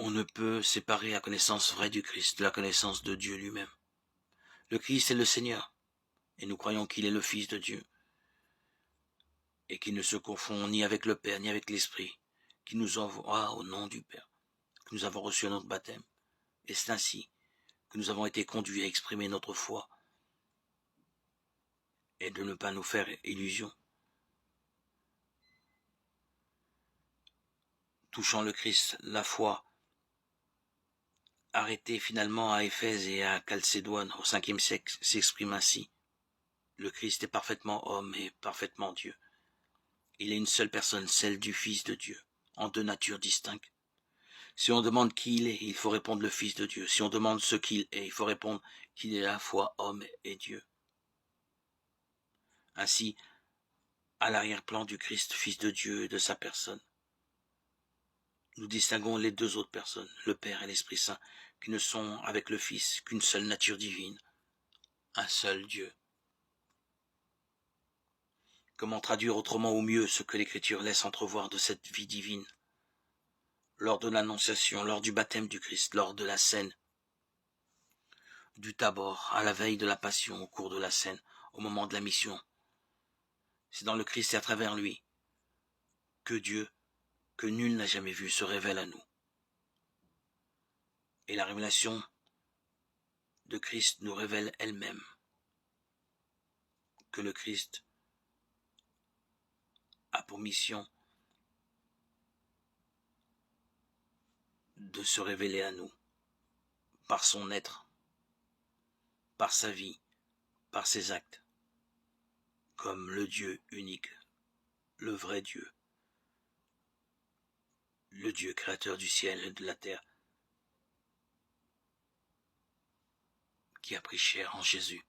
On ne peut séparer la connaissance vraie du Christ de la connaissance de Dieu lui-même. Le Christ est le Seigneur, et nous croyons qu'il est le Fils de Dieu, et qu'il ne se confond ni avec le Père, ni avec l'Esprit, qui nous envoie au nom du Père, que nous avons reçu à notre baptême. Et c'est ainsi que nous avons été conduits à exprimer notre foi, et de ne pas nous faire illusion. Touchant le Christ, la foi arrêtée finalement à Éphèse et à Chalcédoine au 5e siècle s'exprime ainsi. Le Christ est parfaitement homme et parfaitement Dieu. Il est une seule personne, celle du Fils de Dieu, en deux natures distinctes. Si on demande qui il est, il faut répondre le Fils de Dieu. Si on demande ce qu'il est, il faut répondre qu'il est à la fois homme et Dieu. Ainsi, à l'arrière-plan du Christ, Fils de Dieu et de sa personne, nous distinguons les deux autres personnes, le Père et l'Esprit Saint, qui ne sont avec le Fils qu'une seule nature divine, un seul Dieu. Comment traduire autrement ou mieux ce que l'Écriture laisse entrevoir de cette vie divine? Lors de l'Annonciation, lors du baptême du Christ, lors de la scène du Tabor, à la veille de la Passion, au cours de la scène, au moment de la mission. C'est dans le Christ et à travers lui que Dieu, que nul n'a jamais vu, se révèle à nous. Et la révélation de Christ nous révèle elle-même que le Christ a pour mission de se révéler à nous par son être, par sa vie, par ses actes, comme le Dieu unique, le vrai Dieu, le Dieu créateur du ciel et de la terre, qui a pris chair en Jésus.